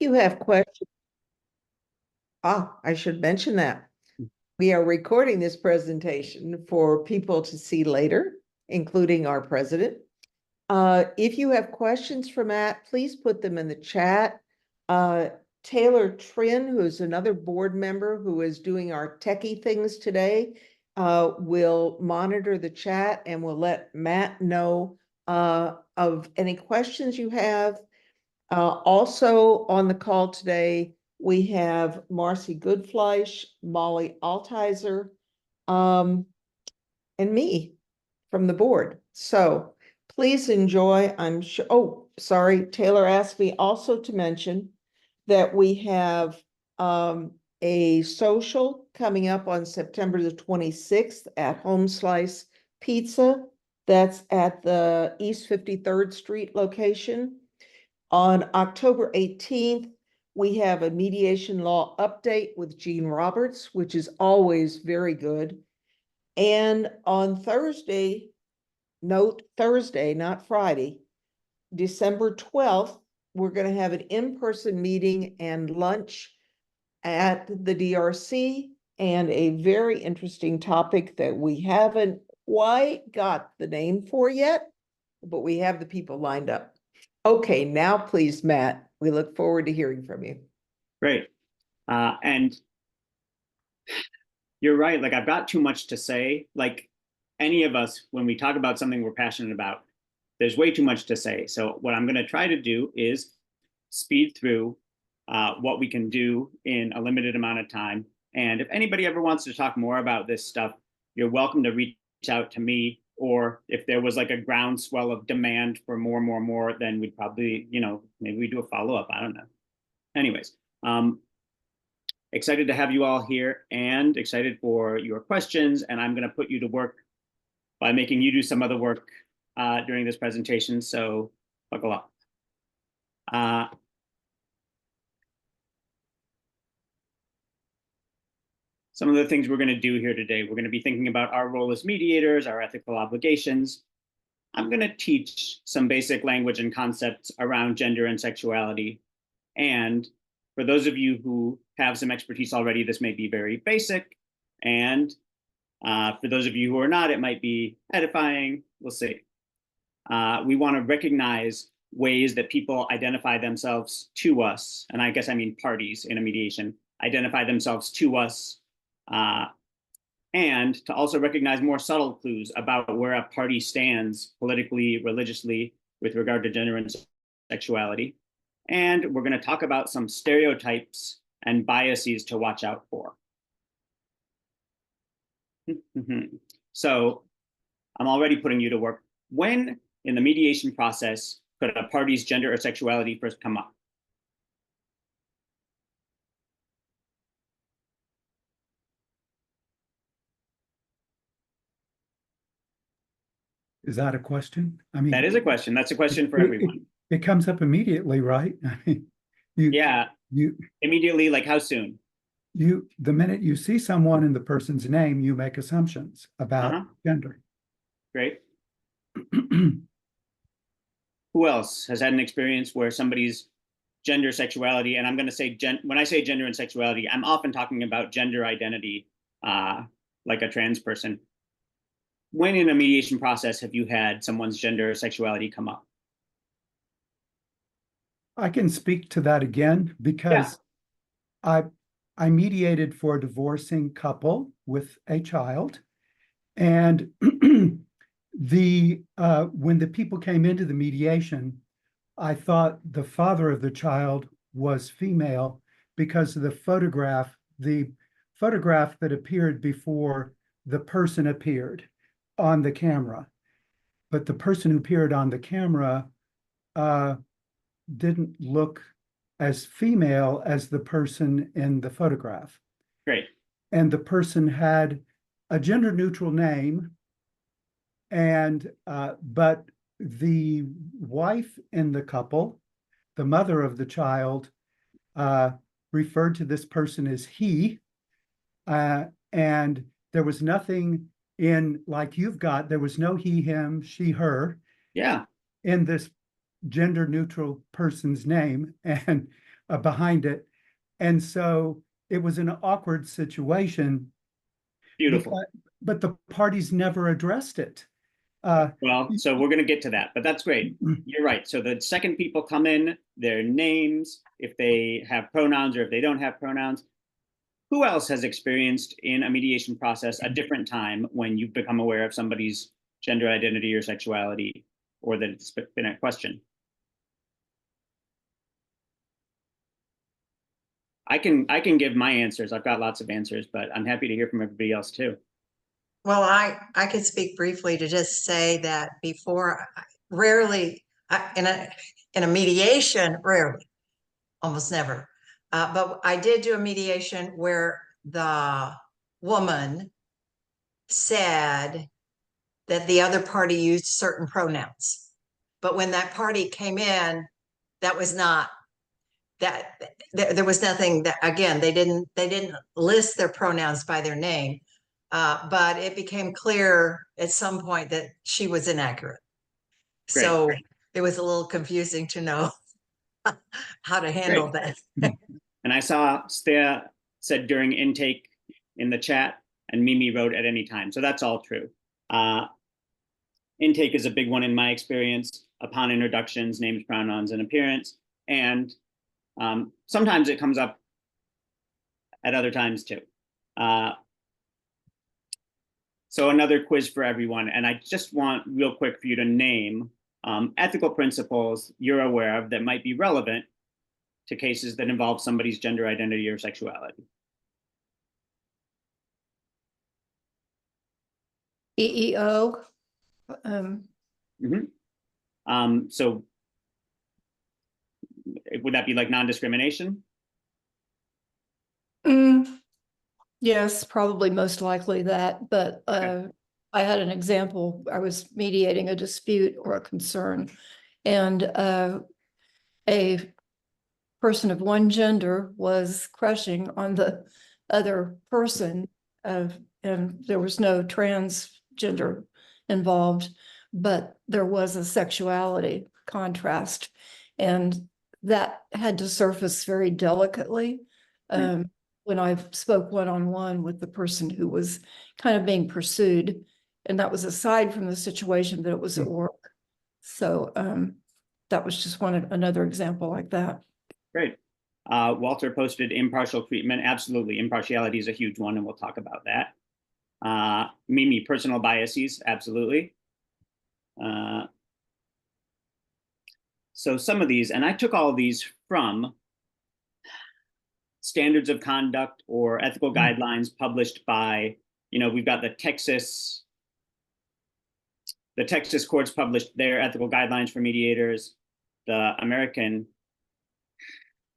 You have questions? I should mention that. We are recording this presentation for people to see later, including our president. If you have questions for Matt, please put them in the chat. Taylor Trin, who's another board member who is doing our techie things today, will monitor the chat and will let Matt know of any questions you have. Also on the call today, we have Marcy Goodfleisch, Molly Altizer, and me from the board. So please enjoy. I'm sure. Oh, sorry. Taylor asked me also to mention that we have a social coming up on September the 26th at Home Slice Pizza. That's at the East 53rd Street location. On October 18th, we have a mediation law update with Gene Roberts, which is always very good. And on Thursday, note Thursday, not Friday, December 12th, we're going to have an in-person meeting and lunch at the DRC, and a very interesting topic that we haven't quite got the name for yet, but we have the people lined up. Okay, now please, Matt, we look forward to hearing from you. Great. And you're right, like I've got too much to say. Like any of us, when we talk about something we're passionate about, there's way too much to say. So what I'm going to try to do is speed through what we can do in a limited amount of time. And if anybody ever wants to talk more about this stuff, you're welcome to reach out to me. Or if there was like a groundswell of demand for more, then we'd probably, maybe we do a follow-up. I don't know. Anyways, excited to have you all here and excited for your questions. And I'm going to put you to work by making you do some other work during this presentation. So buckle up. Some of the things we're going to do here today, we're going to be thinking about our role as mediators, our ethical obligations. I'm going to teach some basic language and concepts around gender and sexuality. And for those of you who have some expertise already, this may be very basic. And for those of you who are not, it might be edifying. We'll see. We want to recognize ways that people identify themselves to us. And I guess I mean parties in a mediation, identify themselves to us. And to also recognize more subtle clues about where a party stands politically, religiously, with regard to gender and sexuality. And we're going to talk about some stereotypes and biases to watch out for. So I'm already putting you to work. When in the mediation process could a party's gender or sexuality first come up? Is that a question? I mean, that is a question. That's a question for everyone. It comes up immediately, right? I mean, you immediately, like how soon? The minute you see someone in the person's name, you make assumptions about gender. Great. Who else has had an experience where somebody's gender, sexuality, and I'm going to say when I say gender and sexuality, I'm often talking about gender identity, like a trans person. When in a mediation process have you had someone's gender or sexuality come up? I can speak to that again because I mediated for a divorcing couple with a child, and when the people came into the mediation, I thought the father of the child was female because of the photograph that appeared before the person appeared on the camera. But the person who appeared on the camera didn't look as female as the person in the photograph. Great. And the person had a gender neutral name, and but the wife in the couple, the mother of the child, referred to this person as he, and there was nothing in, like you've got, there was no he, him, she, her. Yeah. In this gender neutral person's name. And behind it. And so it was an awkward situation. Beautiful. But the parties never addressed it. Well, so we're going to get to that, but that's great. You're right. So the second people come in, their names, if they have pronouns or if they don't have pronouns. Who else has experienced in a mediation process a different time when you've become aware of somebody's gender identity or sexuality, or that it's been a question? I can give my answers. I've got lots of answers, but I'm happy to hear from everybody else too. Well, I could speak briefly to just say that before, rarely in a mediation, rarely, almost never. But I did do a mediation where the woman said that the other party used certain pronouns. But when that party came in, that was not that there was nothing that, again, they didn't list their pronouns by their name. But it became clear at some point that she was inaccurate. Great. So it was a little confusing to know how to handle that. And I saw Stea said during intake in the chat, and Mimi wrote at any time. So that's all true. Intake is a big one in my experience, upon introductions, names, pronouns, and appearance. And sometimes it comes up at other times too. So another quiz for everyone, and I just want real quick for you to name ethical principles you're aware of that might be relevant to cases that involve somebody's gender identity or sexuality. EEO. So would that be like non-discrimination? Yes, probably most likely that, but Okay. I had an example. I was mediating a dispute or a concern, and a person of one gender was crushing on the other person, and there was no transgender involved, but there was a sexuality contrast, and that had to surface very delicately. When I spoke one-on-one with the person who was kind of being pursued, and that was aside from the situation that it was at work. So that was just another example like that. Great. Walter posted impartial treatment. Absolutely. Impartiality is a huge one, and we'll talk about that. Mimi, personal biases. Absolutely. So some of these, and I took all of these from standards of conduct or ethical guidelines published by, we've got the Texas courts published their ethical guidelines for mediators. The American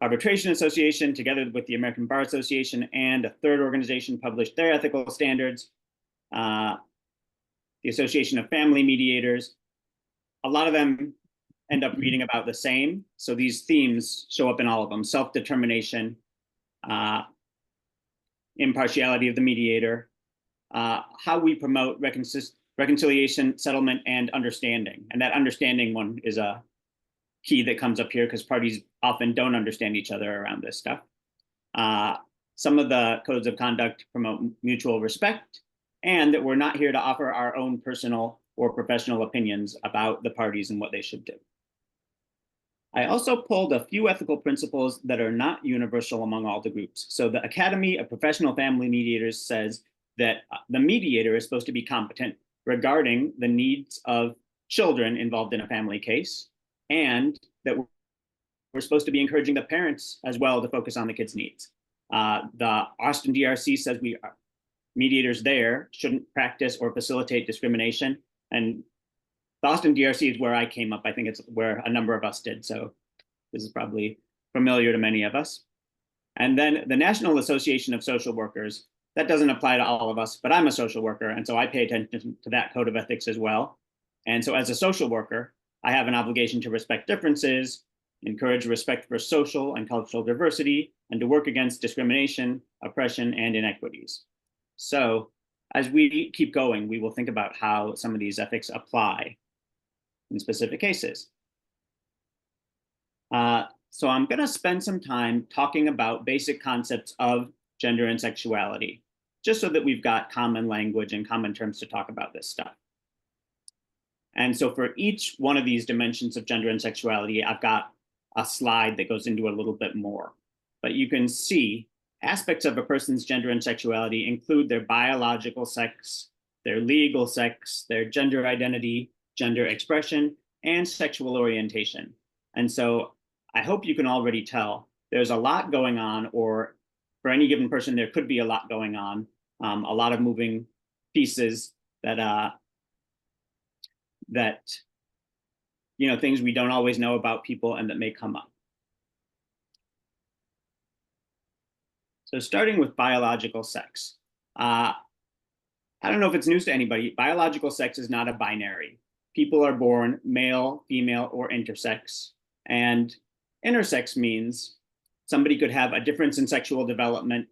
Arbitration Association, together with the American Bar Association, and a third organization published their ethical standards. The Association of Family Mediators. A lot of them end up reading about the same. So these themes show up in all of them: self-determination, impartiality of the mediator, how we promote reconciliation, settlement, and understanding. And that understanding one is a key that comes up here because parties often don't understand each other around this stuff. Some of the codes of conduct promote mutual respect, and that we're not here to offer our own personal or professional opinions about the parties and what they should do. I also pulled a few ethical principles that are not universal among all the groups. So the Academy of Professional Family Mediators says that the mediator is supposed to be competent regarding the needs of children involved in a family case, and that we're supposed to be encouraging the parents as well to focus on the kids' needs. The Austin DRC says mediators there shouldn't practice or facilitate discrimination. And the Austin DRC is where I came up. I think it's where a number of us did. So this is probably familiar to many of us. And then the National Association of Social Workers, that doesn't apply to all of us, but I'm a social worker. And so I pay attention to that code of ethics as well. And so as a social worker, I have an obligation to respect differences, encourage respect for social and cultural diversity, and to work against discrimination, oppression, and inequities. So as we keep going, we will think about how some of these ethics apply in specific cases. So I'm going to spend some time talking about basic concepts of gender and sexuality, just so that we've got common language and common terms to talk about this stuff. And so for each one of these dimensions of gender and sexuality, I've got a slide that goes into a little bit more. But you can see aspects of a person's gender and sexuality include their biological sex, their legal sex, their gender identity, gender expression, and sexual orientation. And so I hope you can already tell there's a lot going on, or for any given person, there could be a lot going on, a lot of moving pieces that things we don't always know about people and that may come up. So starting with biological sex. I don't know if it's news to anybody. Biological sex is not a binary. People are born male, female, or intersex. And intersex means somebody could have a difference in sexual development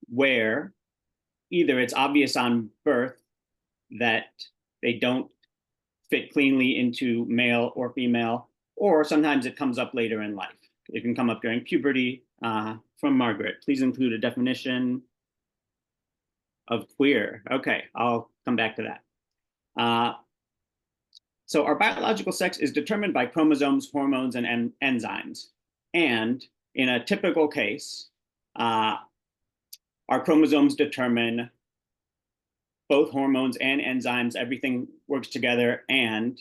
where either it's obvious on birth that they don't fit cleanly into male or female, or sometimes it comes up later in life. It can come up during puberty. From Margaret, please include a definition of queer. Okay, I'll come back to that. So our biological sex is determined by chromosomes, hormones, and enzymes. And in a typical case, our chromosomes determine both hormones and enzymes. Everything works together, and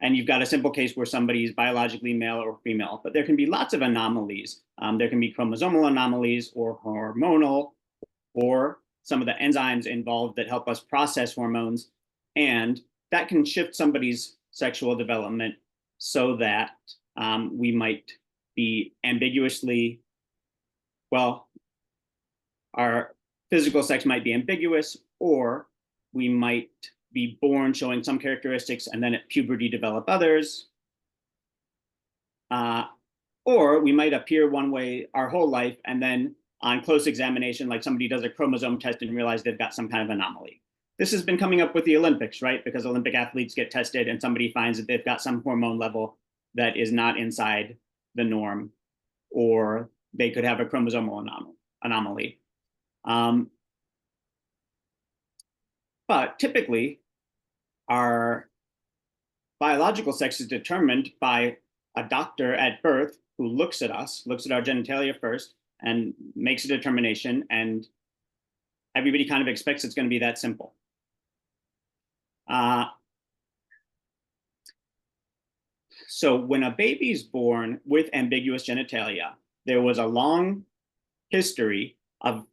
you've got a simple case where somebody is biologically male or female, but there can be lots of anomalies. There can be chromosomal anomalies or hormonal, or some of the enzymes involved that help us process hormones. And that can shift somebody's sexual development so that we might be ambiguously, well, our physical sex might be ambiguous, or we might be born showing some characteristics and then at puberty develop others. Or we might appear one way our whole life, and then on close examination, like somebody does a chromosome test and realize they've got some kind of anomaly. This has been coming up with the Olympics, right? Because Olympic athletes get tested and somebody finds that they've got some hormone level that is not inside the norm, or they could have a chromosomal anomaly. But typically, our biological sex is determined by a doctor at birth who looks at us, looks at our genitalia first, and makes a determination, and everybody kind of expects it's going to be that simple. So when a baby's born with ambiguous genitalia, there was a long history of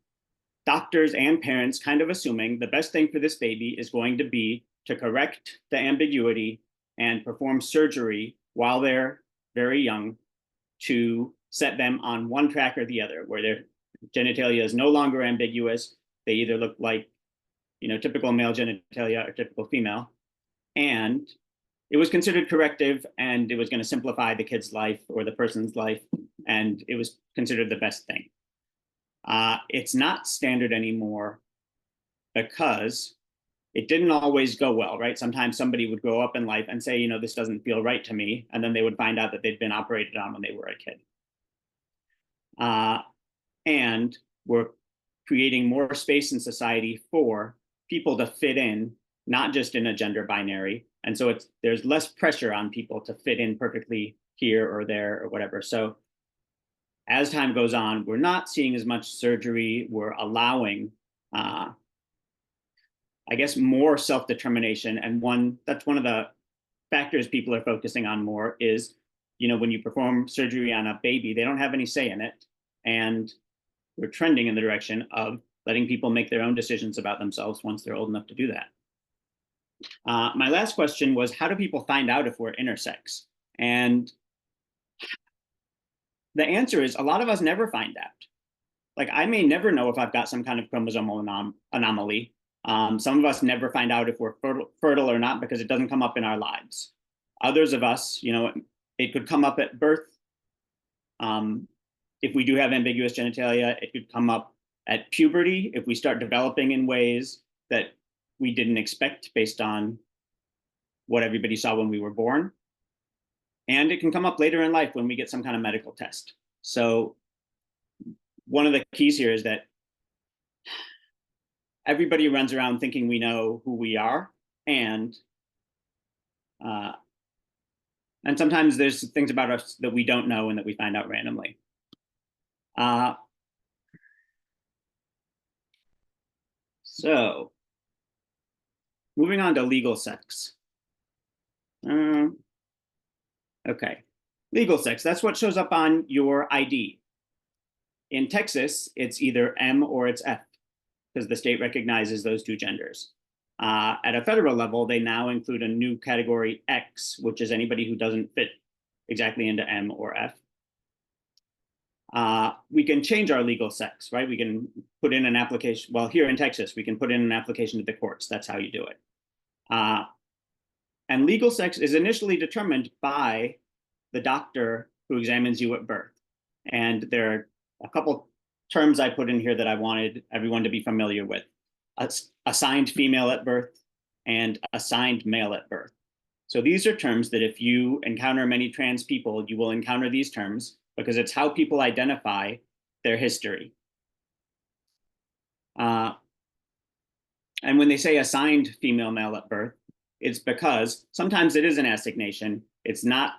doctors and parents kind of assuming the best thing for this baby is going to be to correct the ambiguity and perform surgery while they're very young to set them on one track or the other, where their genitalia is no longer ambiguous. They either look like, typical male genitalia or typical female. And it was considered corrective, and it was going to simplify the kid's life or the person's life, and it was considered the best thing. It's not standard anymore because it didn't always go well, right? Sometimes somebody would grow up in life and say, this doesn't feel right to me, and then they would find out that they'd been operated on when they were a kid. And we're creating more space in society for people to fit in, not just in a gender binary. And so there's less pressure on people to fit in perfectly here or there or whatever. So as time goes on, we're not seeing as much surgery. We're allowing, I guess, more self-determination. And that's one of the factors people are focusing on more is, when you perform surgery on a baby, they don't have any say in it. And we're trending in the direction of letting people make their own decisions about themselves once they're old enough to do that. My last question was, how do people find out if we're intersex? And the answer is a lot of us never find out. Like, I may never know if I've got some kind of chromosomal anomaly. Some of us never find out if we're fertile or not because it doesn't come up in our lives. Others of us, it could come up at birth. If we do have ambiguous genitalia, it could come up at puberty if we start developing in ways that we didn't expect based on what everybody saw when we were born. And it can come up later in life when we get some kind of medical test. So one of the keys here is that everybody runs around thinking we know who we are, and sometimes there's things about us that we don't know and that we find out randomly. So moving on to legal sex. Okay, legal sex, that's what shows up on your ID. In Texas, it's either M or it's F, because the state recognizes those two genders. At a federal level, they now include a new category X, which is anybody who doesn't fit exactly into M or F. We can change our legal sex, right? We can put in an application. Well, here in Texas, we can put in an application to the courts. That's how you do it. And legal sex is initially determined by the doctor who examines you at birth. And there are a couple terms I put in here that I wanted everyone to be familiar with. Assigned female at birth and assigned male at birth. So these are terms that if you encounter many trans people, you will encounter these terms because it's how people identify their history. And when they say assigned female male at birth, it's because sometimes it is an assignation. It's not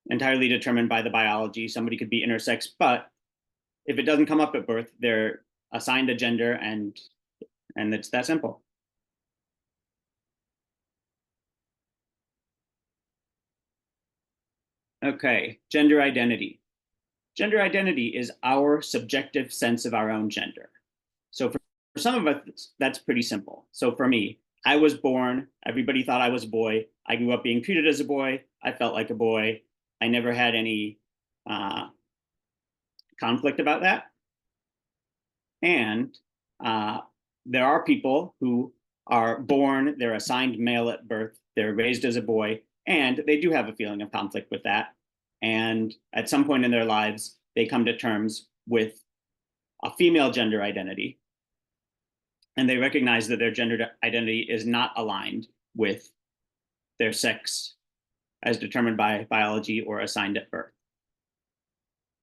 entirely determined by the biology. Somebody could be intersex, but if it doesn't come up at birth, they're assigned a gender, and it's that simple. Okay, gender identity. Gender identity is our subjective sense of our own gender. So for some of us, that's pretty simple. So for me, I was born, everybody thought I was a boy. I grew up being treated as a boy. I felt like a boy. I never had any conflict about that. And there are people who are born, they're assigned male at birth, they're raised as a boy, and they do have a feeling of conflict with that. And at some point in their lives, they come to terms with a female gender identity. And they recognize that their gender identity is not aligned with their sex as determined by biology or assigned at birth.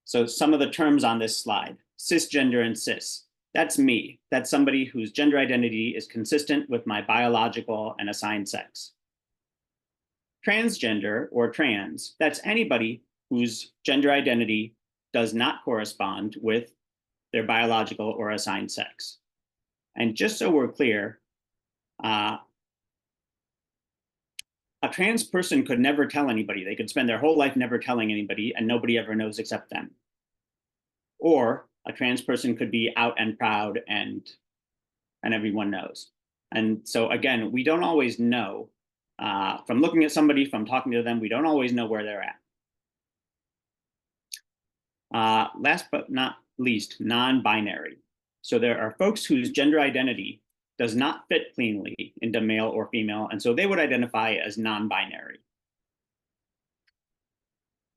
So some of the terms on this slide, cisgender and cis, that's me. That's somebody whose gender identity is consistent with my biological and assigned sex. Transgender or trans, that's anybody whose gender identity does not correspond with their biological or assigned sex. And just so we're clear, a trans person could never tell anybody. They could spend their whole life never telling anybody, and nobody ever knows except them. Or a trans person could be out and proud, and everyone knows. And so again, we don't always know. From looking at somebody, from talking to them, we don't always know where they're at. Last but not least, non-binary. So there are folks whose gender identity does not fit cleanly into male or female, and so they would identify as non-binary.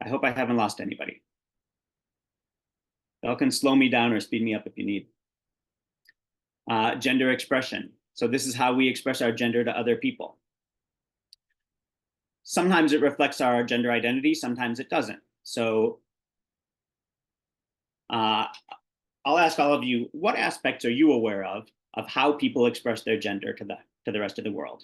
I hope I haven't lost anybody. Y'all can slow me down or speed me up if you need. Gender expression. So this is how we express our gender to other people. Sometimes it reflects our gender identity, sometimes it doesn't. So I'll ask all of you, what aspects are you aware of how people express their gender to the rest of the world?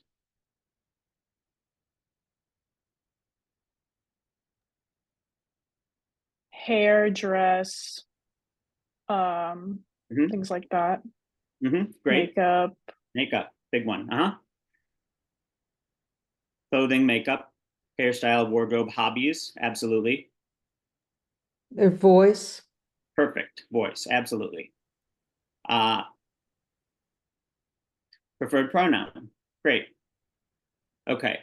Hair, dress, things like that. Great. Makeup. Makeup, big one. Clothing, makeup, hairstyle, wardrobe, hobbies, absolutely. Their voice. Perfect, voice, absolutely. Preferred pronoun, great. Okay,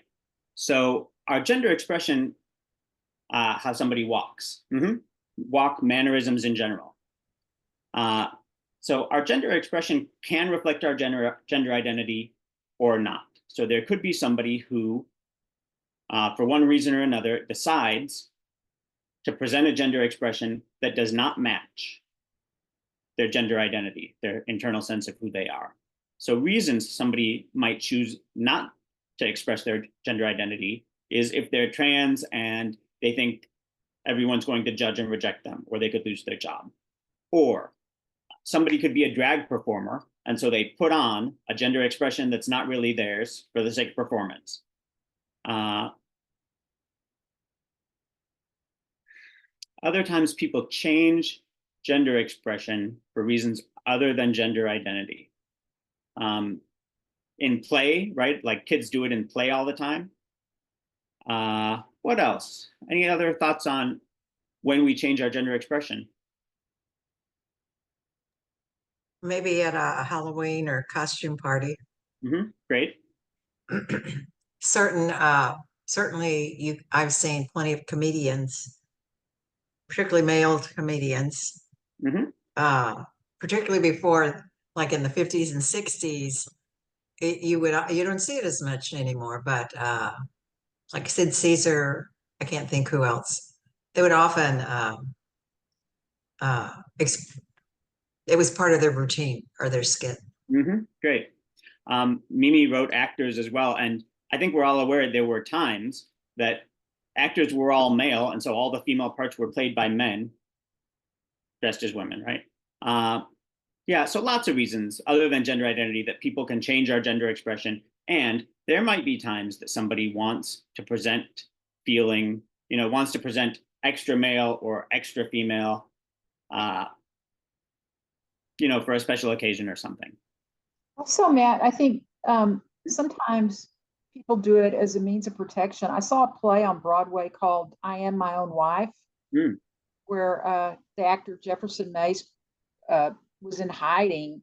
so our gender expression, how somebody walks. Walk, mannerisms in general. So our gender expression can reflect our gender identity or not. So there could be somebody who, for one reason or another, decides to present a gender expression that does not match their gender identity, their internal sense of who they are. So reasons somebody might choose not to express their gender identity is if they're trans and they think everyone's going to judge and reject them, or they could lose their job. Or somebody could be a drag performer, and so they put on a gender expression that's not really theirs for the sake of performance. Other times people change gender expression for reasons other than gender identity. In play, right? Like kids do it in play all the time. What else? Any other thoughts on when we change our gender expression? Maybe at a Halloween or costume party. Great. Certainly I've seen plenty of comedians, particularly male comedians, particularly before, like in the 50s and 60s, you don't see it as much anymore, but like Sid Caesar, I can't think who else. They would often it was part of their routine or their skit. Great. Mimi wrote actors as well, and I think we're all aware there were times that actors were all male, and so all the female parts were played by men dressed as women, right? Yeah, so lots of reasons other than gender identity that people can change our gender expression. And there might be times that somebody wants to present feeling, wants to present extra male or extra female, for a special occasion or something. Also, Matt, I think sometimes people do it as a means of protection. I saw a play on Broadway called I Am My Own Wife, where the actor Jefferson Mays was in hiding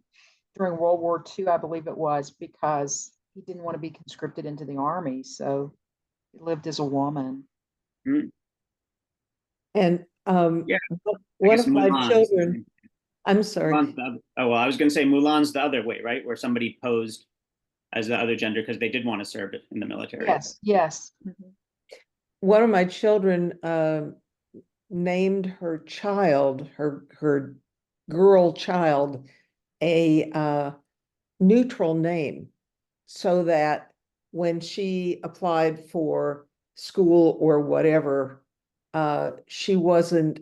during World War II, I believe it was, because he didn't want to be conscripted into the army. So he lived as a woman. And Yeah, one of my Mulan's children, I'm sorry. I was going to say Mulan's the other way, right? Where somebody posed as the other gender because they did want to serve in the military. Yes. One of my children named her child, her girl child, a neutral name, so that when she applied for school or whatever, she wasn't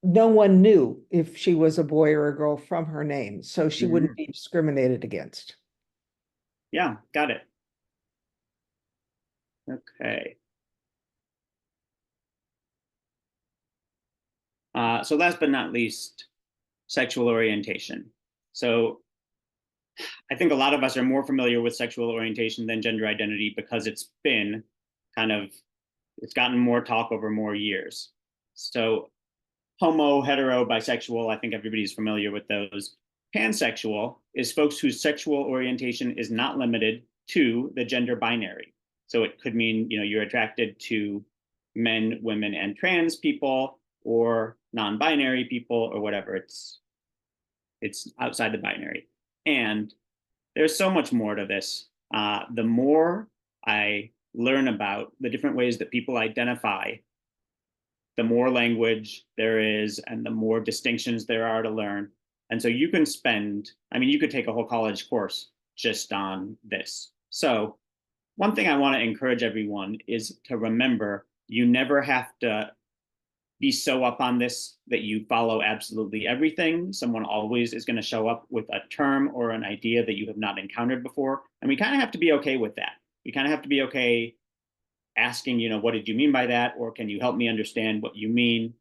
no one knew if she was a boy or a girl from her name, so she wouldn't be discriminated against. Yeah, got it. Okay. So last but not least, sexual orientation. So I think a lot of us are more familiar with sexual orientation than gender identity because it's been it's gotten more talk over more years. So homo, hetero, bisexual, I think everybody's familiar with those. Pansexual is folks whose sexual orientation is not limited to the gender binary. So it could mean, you're attracted to men, women, and trans people, or non-binary people, or whatever. It's outside the binary. And there's so much more to this. The more I learn about the different ways that people identify, the more language there is and the more distinctions there are to learn. And so you can you could take a whole college course just on this. So one thing I want to encourage everyone is to remember, you never have to be so up on this that you follow absolutely everything. Someone always is going to show up with a term or an idea that you have not encountered before. And we kind of have to be okay with that. We kind of have to be okay asking, what did you mean by that? Or can you help me understand what you mean?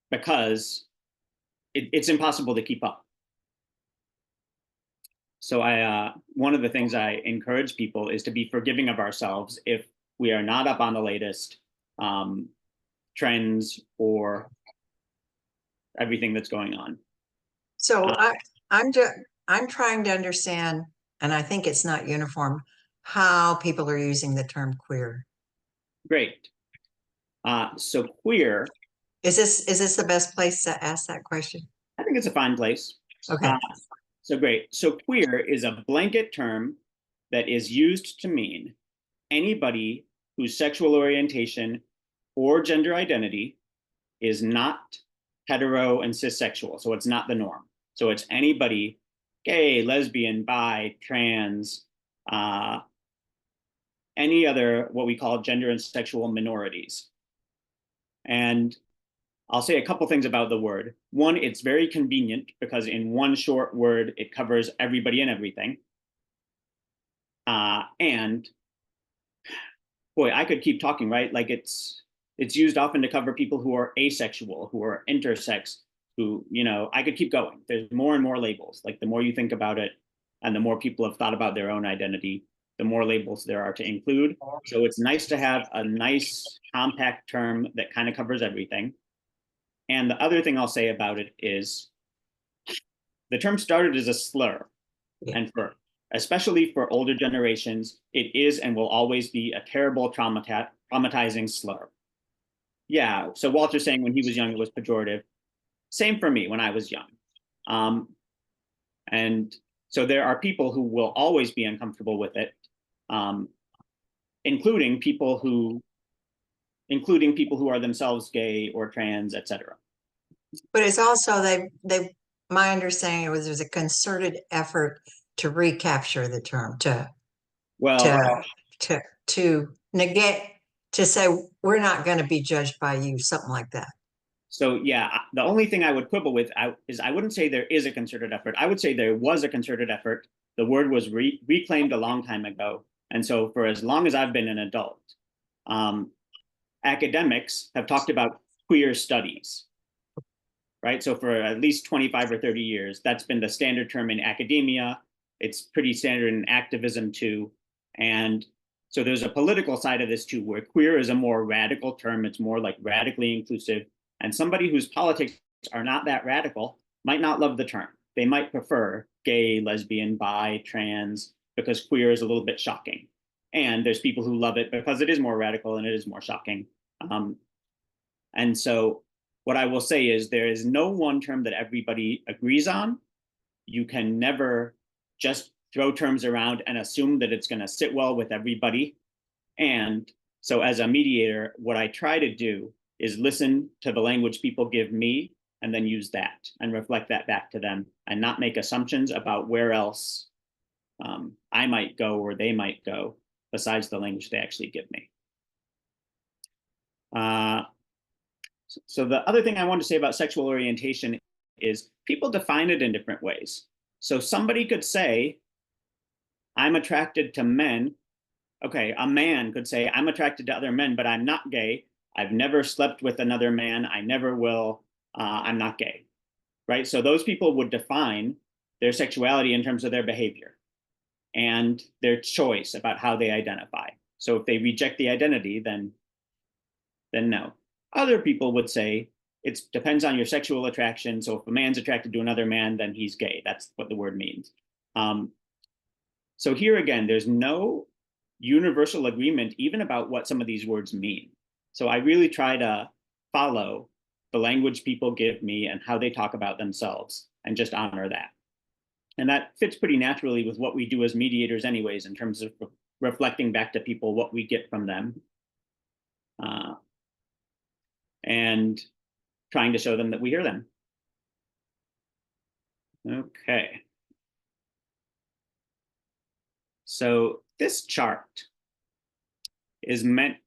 Because it's impossible to keep up. So one of the things I encourage people is to be forgiving of ourselves if we are not up on the latest trends or everything that's going on. So I'm trying to understand, and I think it's not uniform, how people are using the term queer. Great. So queer. Is this the best place to ask that question? I think it's a fine place. Okay. So great. So queer is a blanket term that is used to mean anybody whose sexual orientation or gender identity is not hetero and cissexual. So it's not the norm. So it's anybody gay, lesbian, bi, trans, any other what we call gender and sexual minorities. And I'll say a couple things about the word. One, it's very convenient because in one short word, it covers everybody and everything. And boy, I could keep talking, right? Like it's used often to cover people who are asexual, who are intersex, who, I could keep going. There's more and more labels. Like the more you think about it and the more people have thought about their own identity, the more labels there are to include. So it's nice to have a nice compact term that kind of covers everything. And the other thing I'll say about it is the term started as a slur. And especially for older generations, it is and will always be a terrible traumatizing slur. Yeah, so Walter's saying when he was young, it was pejorative. Same for me when I was young. And so there are people who will always be uncomfortable with it, including people who are themselves gay or trans, etc. But it's also my understanding was there's a concerted effort to recapture the term, to negate, to say we're not going to be judged by you, something like that. So yeah, the only thing I would quibble with is I wouldn't say there is a concerted effort. I would say there was a concerted effort. The word was reclaimed a long time ago. And so for as long as I've been an adult, academics have talked about queer studies, right? So for at least 25 or 30 years, that's been the standard term in academia. It's pretty standard in activism too. And so there's a political side of this too, where queer is a more radical term. It's more like radically inclusive. And somebody whose politics are not that radical might not love the term. They might prefer gay, lesbian, bi, trans, because queer is a little bit shocking. And there's people who love it because it is more radical and it is more shocking. And so what I will say is there is no one term that everybody agrees on. You can never just throw terms around and assume that it's going to sit well with everybody. And so as a mediator, what I try to do is listen to the language people give me and then use that and reflect that back to them and not make assumptions about where else I might go or they might go besides the language they actually give me. So the other thing I want to say about sexual orientation is people define it in different ways. So somebody could say, I'm attracted to men. Okay, a man could say, I'm attracted to other men, but I'm not gay. I've never slept with another man. I never will. I'm not gay, right? So those people would define their sexuality in terms of their behavior and their choice about how they identify. So if they reject the identity, then no. Other people would say it depends on your sexual attraction. So if a man's attracted to another man, then he's gay. That's what the word means. So here again, there's no universal agreement even about what some of these words mean. So I really try to follow the language people give me and how they talk about themselves and just honor that. And that fits pretty naturally with what we do as mediators anyways, in terms of reflecting back to people what we get from them. And trying to show them that we hear them. Okay. So this chart is meant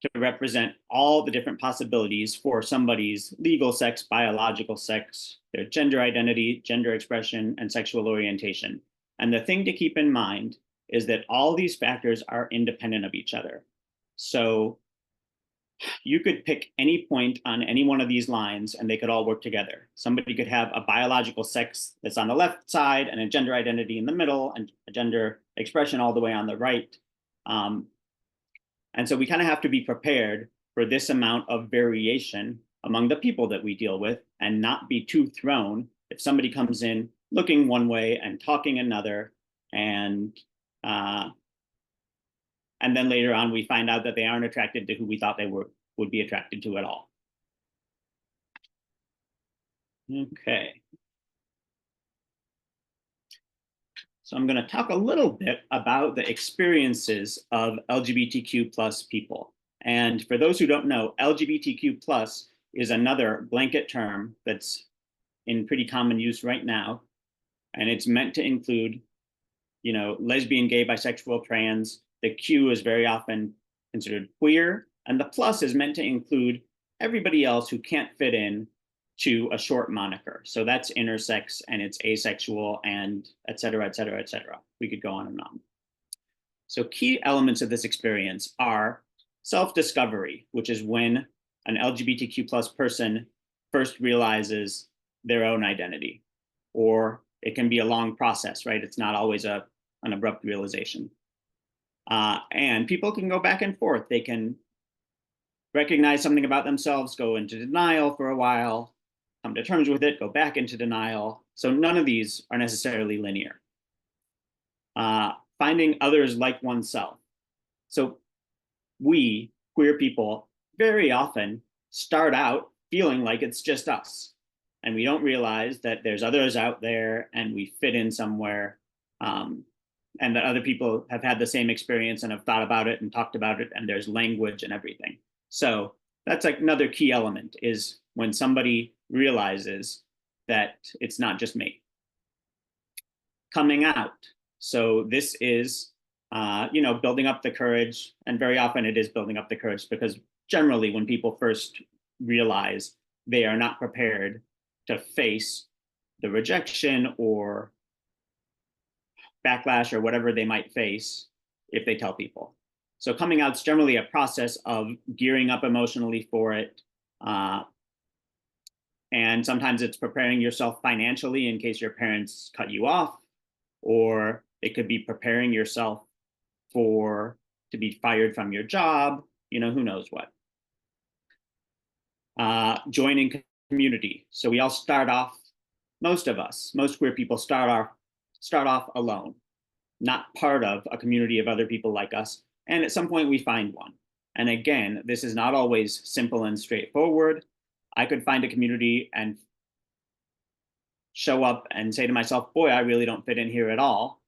to represent all the different possibilities for somebody's legal sex, biological sex, their gender identity, gender expression, and sexual orientation. And the thing to keep in mind is that all these factors are independent of each other. So you could pick any point on any one of these lines and they could all work together. Somebody could have a biological sex that's on the left side and a gender identity in the middle and a gender expression all the way on the right. And so we kind of have to be prepared for this amount of variation among the people that we deal with and not be too thrown if somebody comes in looking one way and talking another and then later on, we find out that they aren't attracted to who we thought they would be attracted to at all. Okay. So I'm going to talk a little bit about the experiences of LGBTQ plus people. And for those who don't know, LGBTQ plus is another blanket term that's in pretty common use right now. And it's meant to include, you know, lesbian, gay, bisexual, trans. The Q is very often considered queer, and the plus is meant to include everybody else who can't fit in to a short moniker. So that's intersex, and it's asexual, and et cetera, et cetera, et cetera. We could go on and on. So key elements of this experience are self-discovery, which is when an LGBTQ plus person first realizes their own identity, or it can be a long process, right? It's not always an abrupt realization. And people can go back and forth. They can recognize something about themselves, go into denial for a while, come to terms with it, go back into denial. So none of these are necessarily linear. Finding others like oneself. So we, queer people, very often start out feeling like it's just us. And we don't realize that there's others out there and we fit in somewhere. And that other people have had the same experience and have thought about it and talked about it, and there's language and everything. So that's like another key element, is when somebody realizes that it's not just me. Coming out. So this is, you know, building up the courage, and very often it is building up the courage, because generally when people first realize they are not prepared to face the rejection or backlash or whatever they might face if they tell people. So coming out is generally a process of gearing up emotionally for it. And sometimes it's preparing yourself financially in case your parents cut you off, or it could be preparing yourself to be fired from your job, you know, who knows what. Joining community. So we all start off, most queer people start off alone, not part of a community of other people like us. And at some point we find one. And again, this is not always simple and straightforward. I could find a community and show up and say to myself, boy, I really don't fit in here at all.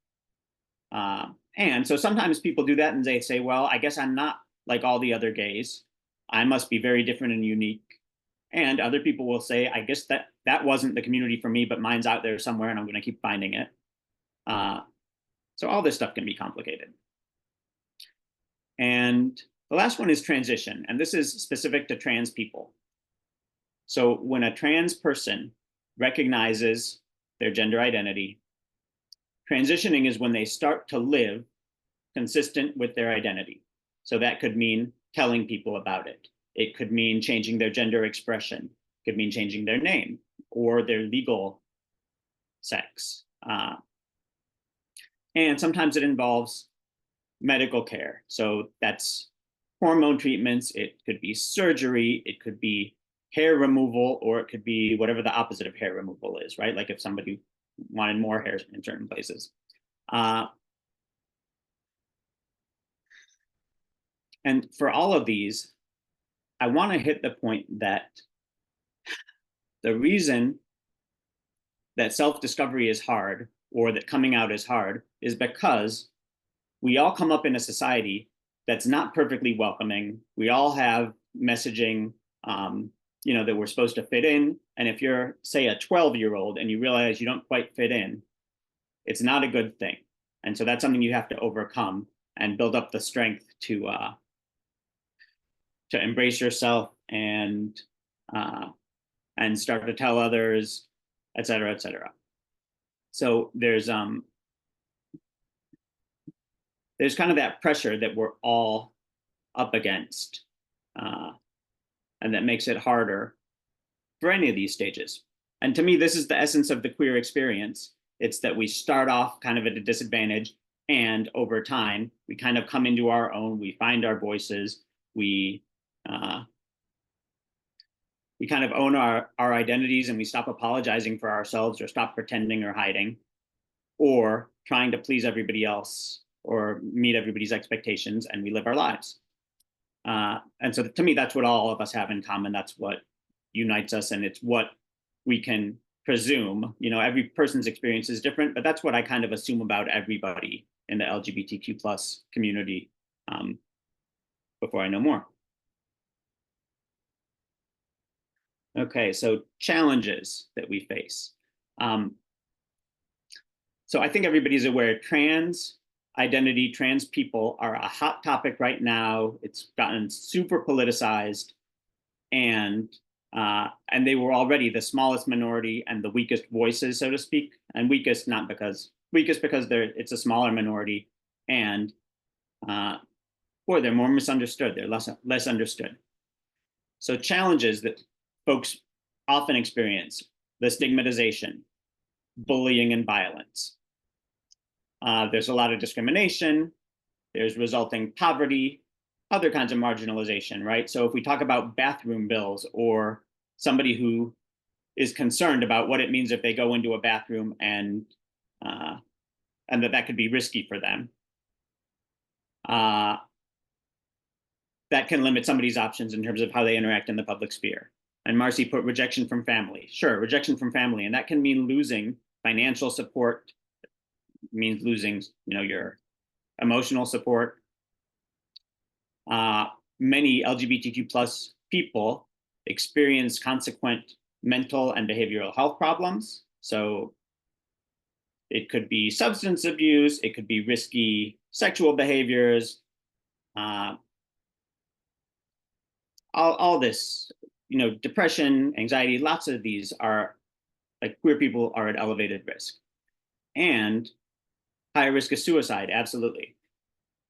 And so sometimes people do that and they say, well, I guess I'm not like all the other gays. I must be very different and unique. And other people will say, I guess that wasn't the community for me, but mine's out there somewhere and I'm going to keep finding it. So all this stuff can be complicated. And the last one is transition. And this is specific to trans people. So when a trans person recognizes their gender identity, transitioning is when they start to live consistent with their identity. So that could mean telling people about it. It could mean changing their gender expression. It could mean changing their name or their legal sex. And sometimes it involves medical care. So that's hormone treatments. It could be surgery. It could be hair removal, or it could be whatever the opposite of hair removal is, right? Like if somebody wanted more hair in certain places. And for all of these, I want to hit the point that the reason that self-discovery is hard, or that coming out is hard, is because we all come up in a society that's not perfectly welcoming. We all have messaging, you know, that we're supposed to fit in. And if you're, say, a 12-year-old and you realize you don't quite fit in, it's not a good thing. And so that's something you have to overcome and build up the strength to embrace yourself and start to tell others, et cetera, et cetera. So there's kind of that pressure that we're all up against, and that makes it harder for any of these stages. And to me, this is the essence of the queer experience. It's that we start off kind of at a disadvantage, and over time, we kind of come into our own, we find our voices, we kind of own our identities, and we stop apologizing for ourselves or stop pretending or hiding or trying to please everybody else or meet everybody's expectations, and we live our lives. And so to me, that's what all of us have in common. That's what unites us, and it's what we can presume. You know, every person's experience is different, but that's what I kind of assume about everybody in the LGBTQ plus community before I know more. Okay, so challenges that we face. So I think everybody's aware trans identity, trans people are a hot topic right now. It's gotten super politicized, and they were already the smallest minority and the weakest voices, so to speak. And weakest because it's a smaller minority, and they're more misunderstood. They're less understood. So challenges that folks often experience: the stigmatization, bullying, and violence. There's a lot of discrimination. There's resulting poverty, other kinds of marginalization, right? So if we talk about bathroom bills, or somebody who is concerned about what it means if they go into a bathroom and that could be risky for them, that can limit somebody's options in terms of how they interact in the public sphere. And Marcy put rejection from family. Sure, rejection from family, and that can mean losing financial support, means losing, your emotional support. Many LGBTQ plus people experience consequent mental and behavioral health problems. So it could be substance abuse, it could be risky sexual behaviors, all this, depression, anxiety, lots of these are, like, queer people are at elevated risk. And higher risk of suicide, absolutely.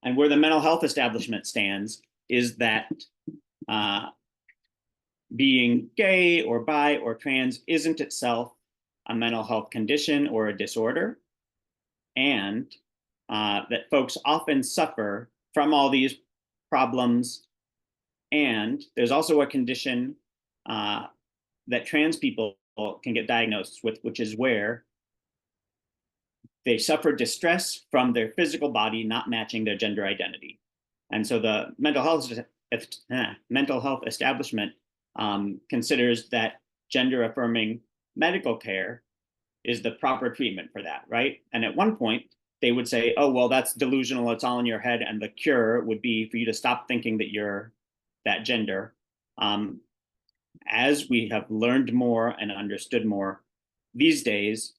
And where the mental health establishment stands is that being gay or bi or trans isn't itself a mental health condition or a disorder, and that folks often suffer from all these problems. And there's also a condition that trans people can get diagnosed with, which is where they suffer distress from their physical body not matching their gender identity. And so the mental health establishment considers that gender affirming medical care is the proper treatment for that, right? And at one point, they would say, oh, well, that's delusional, it's all in your head, and the cure would be for you to stop thinking that you're that gender. As we have learned more and understood more these days,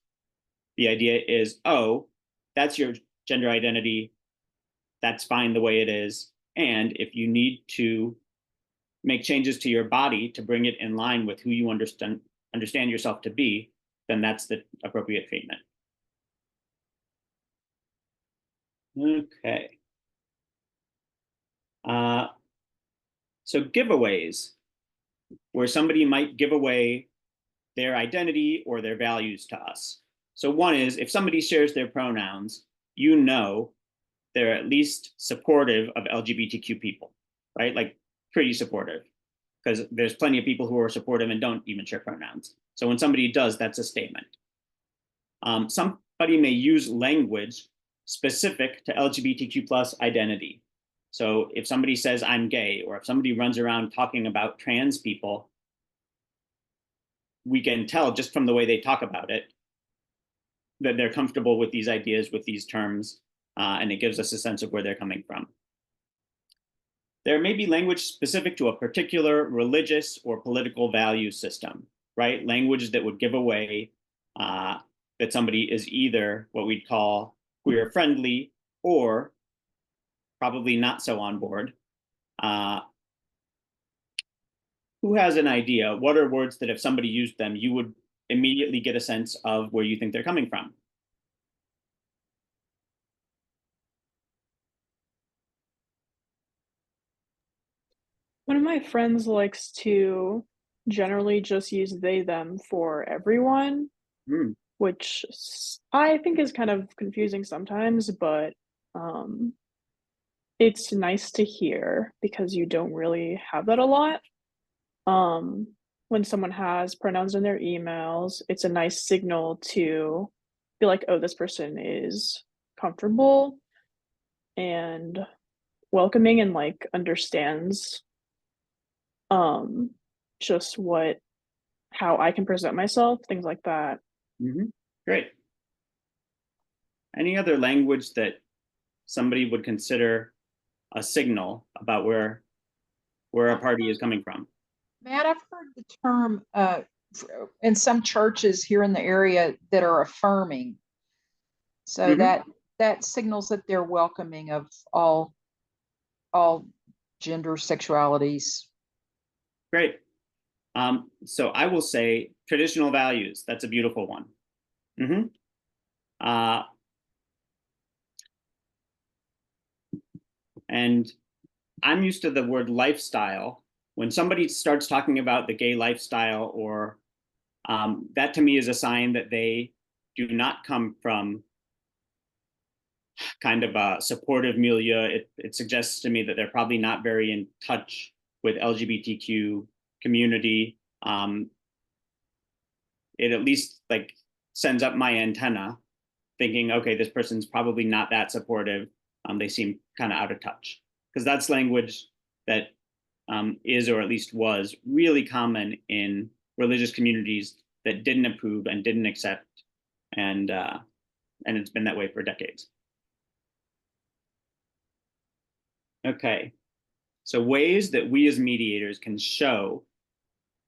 the idea is, oh, that's your gender identity, that's fine the way it is. And if you need to make changes to your body to bring it in line with who you understand yourself to be, then that's the appropriate treatment. Okay. So giveaways, where somebody might give away their identity or their values to us. So one is, if somebody shares their pronouns, they're at least supportive of LGBTQ people, right? Like, pretty supportive, because there's plenty of people who are supportive and don't even share pronouns. So when somebody does, that's a statement. Somebody may use language specific to LGBTQ plus identity. So if somebody says I'm gay, or if somebody runs around talking about trans people, we can tell just from the way they talk about it that they're comfortable with these ideas, with these terms, and it gives us a sense of where they're coming from. There may be language specific to a particular religious or political value system, right? Language that would give away that somebody is either what we'd call queer friendly or probably not so on board. Who has an idea? What are words that if somebody used them, you would immediately get a sense of where you think they're coming from? One of my friends likes to generally just use they, them for everyone, which I think is kind of confusing sometimes, but it's nice to hear because you don't really have that a lot. When someone has pronouns in their emails, it's a nice signal to be like, oh, this person is comfortable and welcoming and like understands just how I can present myself, things like that. Great. Any other language that somebody would consider a signal about where a party is coming from? Matt, I've heard the term in some churches here in the area that are affirming. So Mhm. that signals that they're welcoming of all gender sexualities. Great. So I will say traditional values. That's a beautiful one. Mhm. Uh, and I'm used to the word lifestyle. When somebody starts talking about the gay lifestyle, or that to me is a sign that they do not come from kind of a supportive milieu. It suggests to me that they're probably not very in touch with LGBTQ community. It at least like sends up my antenna thinking, okay, this person's probably not that supportive. They seem kind of out of touch, because that's language that is, or at least was, really common in religious communities that didn't approve and didn't accept, and it's been that way for decades. Okay, so ways that we as mediators can show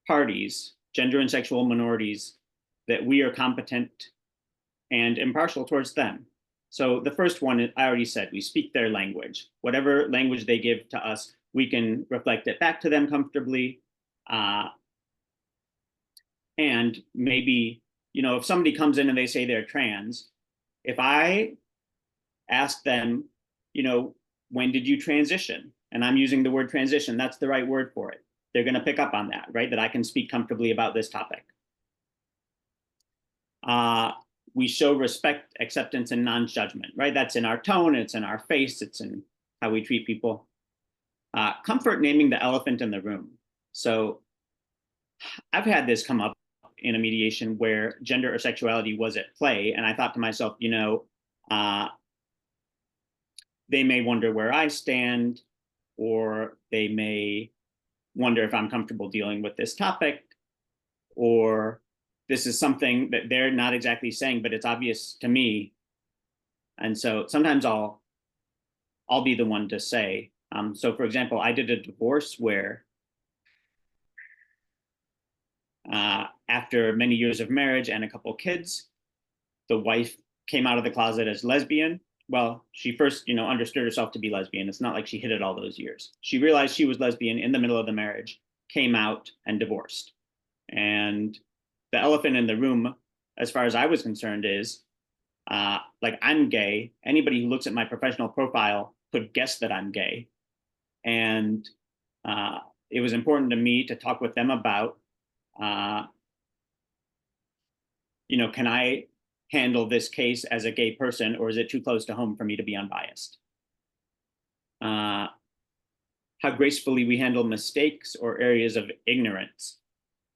parties, gender and sexual minorities, that we are competent and impartial towards them. So the first one, I already said, we speak their language. Whatever language they give to us, we can reflect it back to them comfortably. And maybe, if somebody comes in and they say they're trans, if I ask them, when did you transition? And I'm using the word transition, that's the right word for it. They're going to pick up on that, right? That I can speak comfortably about this topic. We show respect, acceptance, and non-judgment, right? That's in our tone, it's in our face, it's in how we treat people. Comfort naming the elephant in the room. So I've had this come up in a mediation where gender or sexuality was at play, and I thought to myself, they may wonder where I stand, or they may wonder if I'm comfortable dealing with this topic, or this is something that they're not exactly saying, but it's obvious to me. And so sometimes I'll be the one to say. So for example, I did a divorce where after many years of marriage and a couple kids, the wife came out of the closet as lesbian. Well, she first, understood herself to be lesbian. It's not like she hid it all those years. She realized she was lesbian in the middle of the marriage, came out, and divorced. And the elephant in the room, as far as I was concerned, is like, I'm gay. Anybody who looks at my professional profile could guess that I'm gay. And it was important to me to talk with them about, can I handle this case as a gay person, or is it too close to home for me to be unbiased? How gracefully we handle mistakes or areas of ignorance.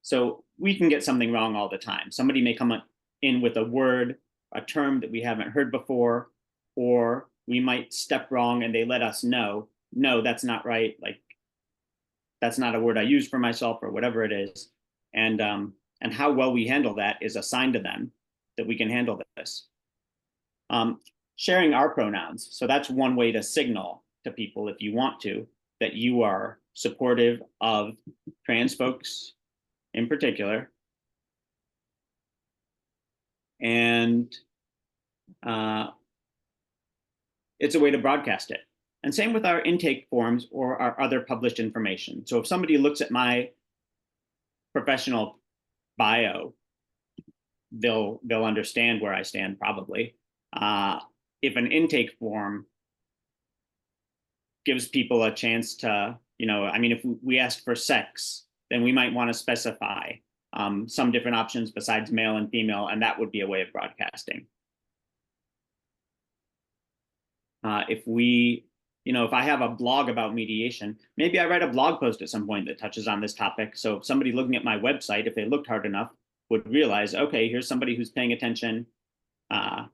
So we can get something wrong all the time. Somebody may come in with a word, a term that we haven't heard before, or we might step wrong and they let us know, no, that's not right. Like, that's not a word I use for myself, or whatever it is. And how well we handle that is a sign to them that we can handle this. Sharing our pronouns. So that's one way to signal to people, if you want to, that you are supportive of trans folks in particular. And it's a way to broadcast it. And same with our intake forms or our other published information. So if somebody looks at my professional bio, they'll understand where I stand, probably. If an intake form gives people a chance to, if we ask for sex, then we might want to specify some different options besides male and female, and that would be a way of broadcasting. If I have a blog about mediation, maybe I write a blog post at some point that touches on this topic. So if somebody looking at my website, if they looked hard enough, would realize, okay, here's somebody who's paying attention and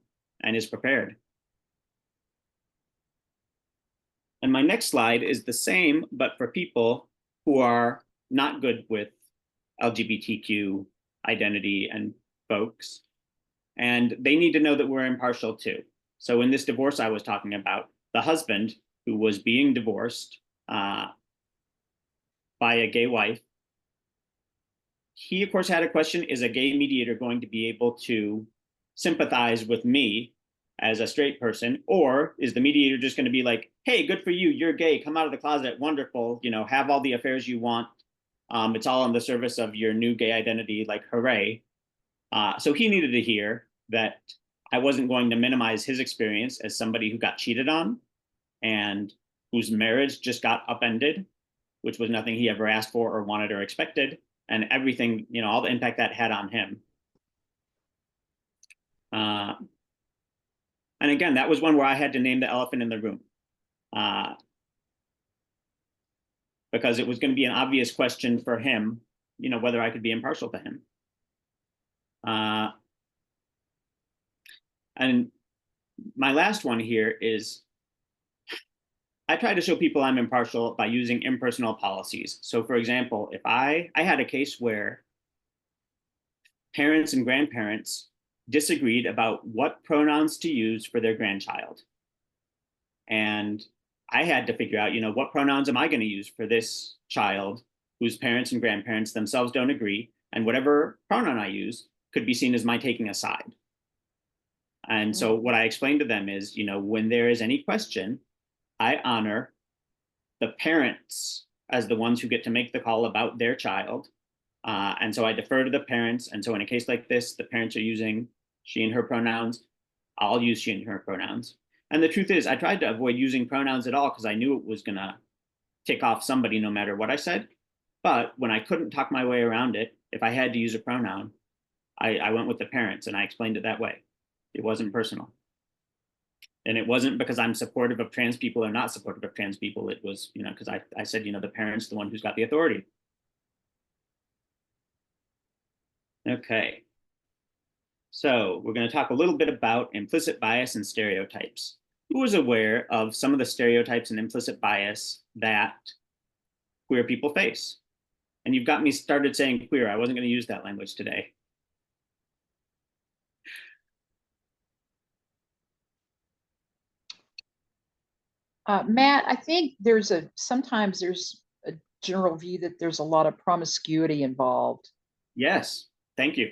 is prepared. And my next slide is the same, but for people who are not good with LGBTQ identity and folks. And they need to know that we're impartial too. So in this divorce I was talking about, the husband who was being divorced by a gay wife, he of course had a question: is a gay mediator going to be able to sympathize with me as a straight person? Or is the mediator just going to be like, hey, good for you, you're gay, come out of the closet, wonderful, you know, have all the affairs you want. It's all in the service of your new gay identity, like, hooray. So he needed to hear that I wasn't going to minimize his experience as somebody who got cheated on and whose marriage just got upended, which was nothing he ever asked for or wanted or expected, and everything, you know, all the impact that had on him. And again, that was one where I had to name the elephant in the room, because it was going to be an obvious question for him, you know, whether I could be impartial to him. And my last one here is, I try to show people I'm impartial by using impersonal policies. So for example, if I had a case where parents and grandparents disagreed about what pronouns to use for their grandchild. And I had to figure out, you know, what pronouns am I going to use for this child whose parents and grandparents themselves don't agree, and whatever pronoun I use could be seen as my taking a side. And so what I explained to them is, you know, when there is any question, I honor the parents as the ones who get to make the call about their child. And so I defer to the parents. And so in a case like this, the parents are using she and her pronouns. I'll use she and her pronouns. And the truth is, I tried to avoid using pronouns at all because I knew it was going to tick off somebody no matter what I said. But when I couldn't talk my way around it, if I had to use a pronoun, I went with the parents and I explained it that way. It wasn't personal. And it wasn't because I'm supportive of trans people or not supportive of trans people. It was, you know, because I said, you know, the parent's the one who's got the authority. Okay. So we're going to talk a little bit about implicit bias and stereotypes. Who is aware of some of the stereotypes and implicit bias that queer people face? And you've got me started saying queer. I wasn't going to use that language today. Matt, I think sometimes there's a general view that there's a lot of promiscuity involved. Yes, thank you.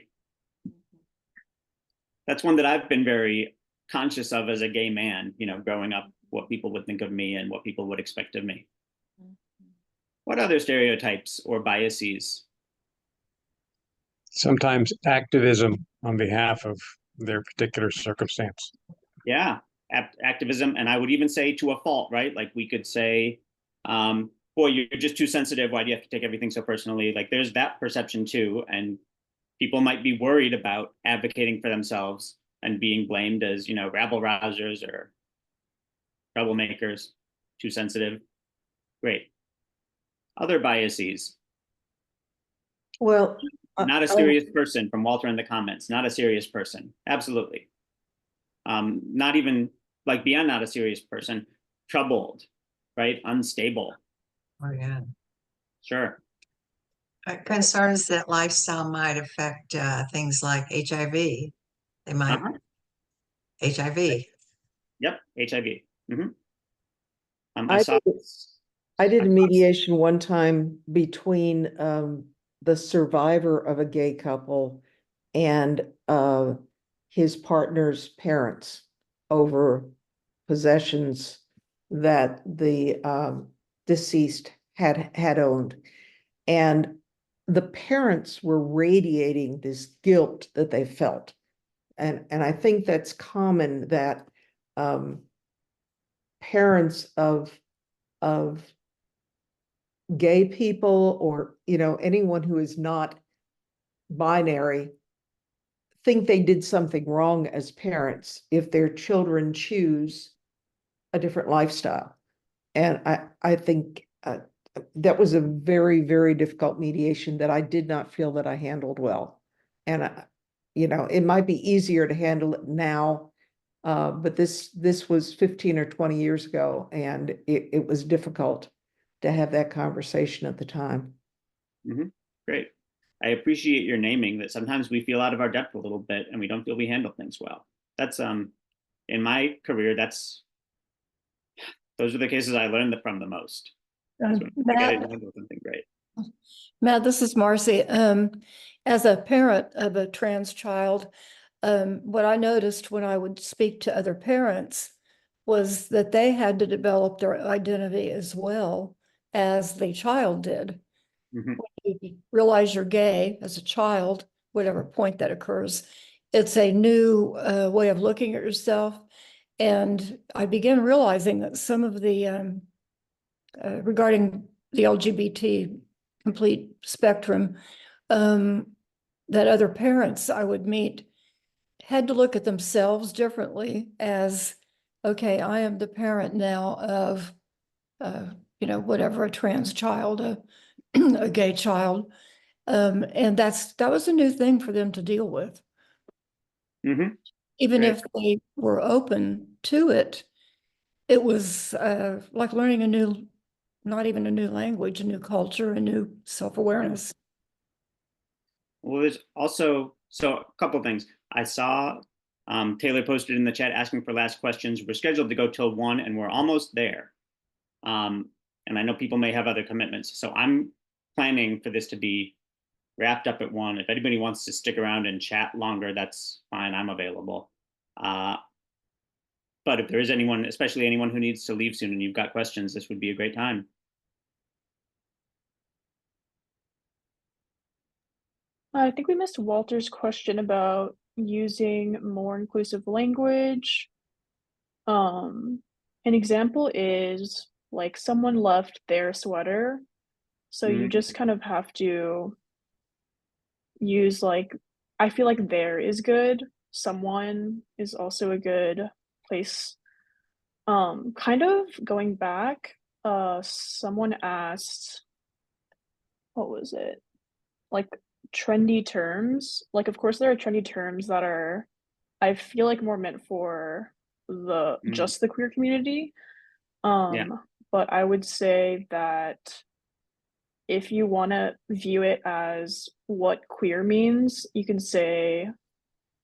That's one that I've been very conscious of as a gay man, you know, growing up, what people would think of me and what people would expect of me. What other stereotypes or biases? Sometimes activism on behalf of their particular circumstance. Yeah, activism. And I would even say to a fault, right? Like we could say, boy, you're just too sensitive. Why do you have to take everything so personally? Like there's that perception too. And people might be worried about advocating for themselves and being blamed as, you know, rabble rousers or troublemakers, too sensitive. Great. Other biases. Well, Not a serious person from Walter in the comments. Not a serious person. Absolutely. Not even like beyond not a serious person. Troubled, right? Unstable. Oh, yeah. Sure. Concerns that lifestyle might affect things like HIV. They might HIV. Yep, HIV. I did a mediation one time between the survivor of a gay couple and his partner's parents over possessions that the deceased had owned. And the parents were radiating this guilt that they felt. And I think that's common that parents of gay people or, you know, anyone who is not binary think they did something wrong as parents if their children choose a different lifestyle. And I think that was a very, very difficult mediation that I did not feel that I handled well. And, you know, it might be easier to handle it now, but this was 15 or 20 years ago, and it was difficult to have that conversation at the time. Great. I appreciate your naming that sometimes we feel out of our depth a little bit and we don't feel we handle things well. That's in my career, those are the cases I learned from the most. Matt, Something great. Matt, this is Marcy. As a parent of a trans child, What I noticed when I would speak to other parents was that they had to develop their identity as well as the child did. Mhm. When you realize you're gay as a child, whatever point that occurs, it's a new way of looking at yourself. And I began realizing that some of the regarding the LGBT complete spectrum, that other parents I would meet had to look at themselves differently as, okay, I am the parent now of, whatever, a trans child, a gay child. And that was a new thing for them to deal with. Mhm. Even Right. if they were open to it, it was like learning not even a new language, a new culture, a new self-awareness. Well, there's also, so a couple things. I saw Taylor posted in the chat asking for last questions. We're scheduled to go till 1 and we're almost there. And I know people may have other commitments. So I'm planning for this to be wrapped up at 1. If anybody wants to stick around and chat longer, that's fine. I'm available. But if there is anyone, especially anyone who needs to leave soon and you've got questions, this would be a great time. I think we missed Walter's question about using more inclusive language. An example is like someone left their sweater. So you just kind of have to use like, I feel like there is good. Someone is also a good place. Kind of going back, someone asked, what was it? Like trendy terms. Like, of course, there are trendy terms that are, I feel like, more meant for the just the queer community. Yeah. But I would say that if you want to view it as what queer means, you can say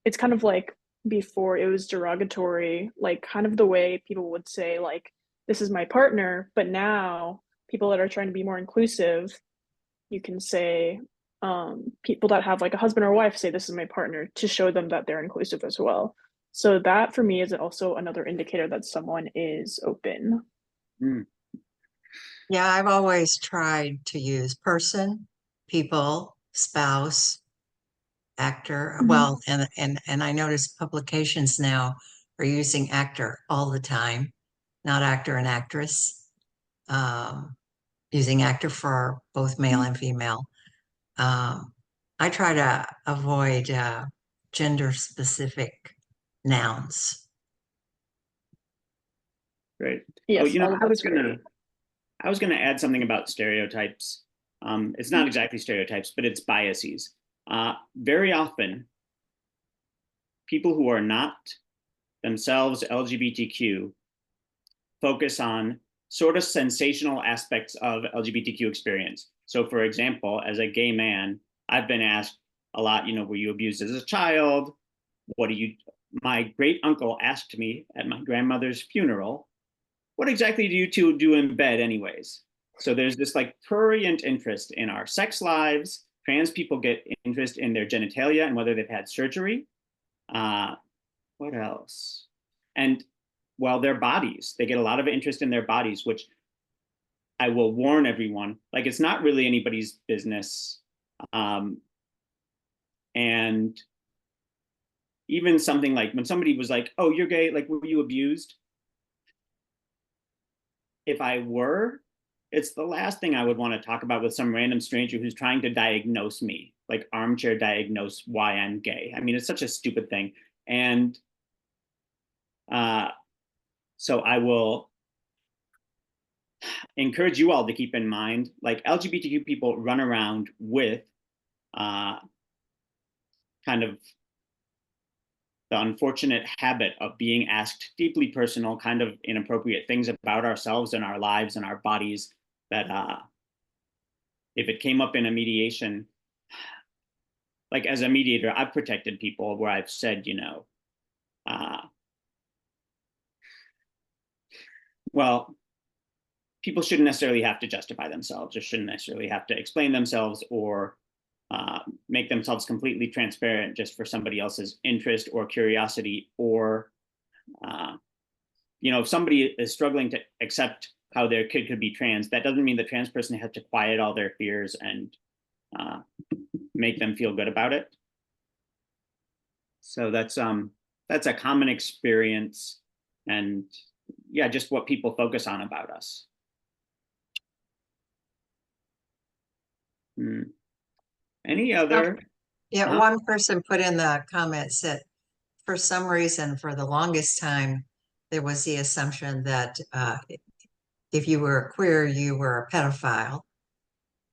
it's kind of like before it was derogatory, like kind of the way people would say, like, this is my partner. But now people that are trying to be more inclusive, you can say, people that have like a husband or wife say, this is my partner, to show them that they're inclusive as well. So that for me is also another indicator that someone is open. Yeah, I've always tried to use person, people, spouse, actor. Well, and I notice publications now are using actor all the time, not actor and actress. Using actor for both male and female. I try to avoid gender specific nouns. Great. Yes, Oh, all of that's great. I was gonna add something about stereotypes. It's not exactly stereotypes, but it's biases. Very often, people who are not themselves LGBTQ focus on sort of sensational aspects of LGBTQ experience. So, for example, as a gay man, I've been asked a lot, were you abused as a child? My great uncle asked me at my grandmother's funeral, what exactly do you two do in bed anyways? So there's this like prurient interest in our sex lives. Trans people get interest in their genitalia and whether they've had surgery. What else? And well, their bodies, they get a lot of interest in their bodies, which I will warn everyone, like it's not really anybody's business. And even something like when somebody was like, oh, you're gay, like, were you abused? If I were, it's the last thing I would want to talk about with some random stranger who's trying to diagnose me, like armchair diagnose why I'm gay. I mean, it's such a stupid thing. And so I will encourage you all to keep in mind, like LGBTQ people run around with kind of the unfortunate habit of being asked deeply personal, kind of inappropriate things about ourselves and our lives and our bodies that if it came up in a mediation, like as a mediator, I've protected people where I've said, well, people shouldn't necessarily have to justify themselves or shouldn't necessarily have to explain themselves or make themselves completely transparent just for somebody else's interest or curiosity, or if somebody is struggling to accept how their kid could be trans, that doesn't mean the trans person has to quiet all their fears and make them feel good about it. So that's a common experience, and yeah, just what people focus on about us. Any other? Yeah, one person put in the comments that for some reason, for the longest time, there was the assumption that if you were queer, you were a pedophile.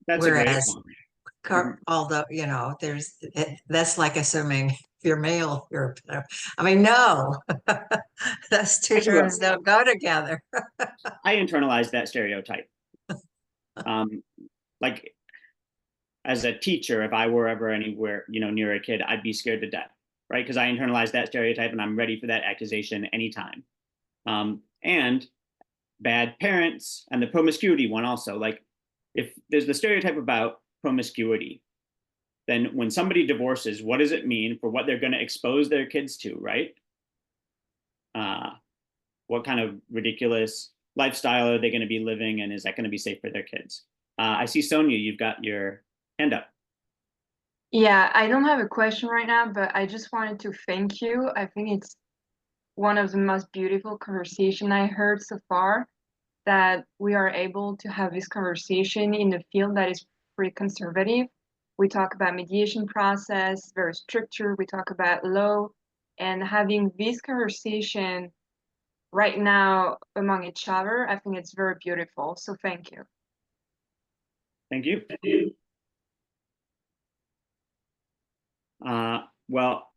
That's a great Whereas, one. although, that's like assuming if you're male, you're a pedophile. I mean, no, those two terms don't go together. I internalized that stereotype. Like, as a teacher, if I were ever anywhere, near a kid, I'd be scared to death, right? Because I internalized that stereotype and I'm ready for that accusation anytime. And bad parents and the promiscuity one also. Like, if there's the stereotype about promiscuity, then when somebody divorces, what does it mean for what they're going to expose their kids to, right? What kind of ridiculous lifestyle are they going to be living, and is that going to be safe for their kids? I see Sonia, you've got your hand up. Yeah, I don't have a question right now, but I just wanted to thank you. I think it's one of the most beautiful conversation I heard so far, that we are able to have this conversation in a field that is pretty conservative. We talk about mediation process, very structured. We talk about law, and having this conversation right now among each other, I think it's very beautiful. So thank you. Thank you. Well,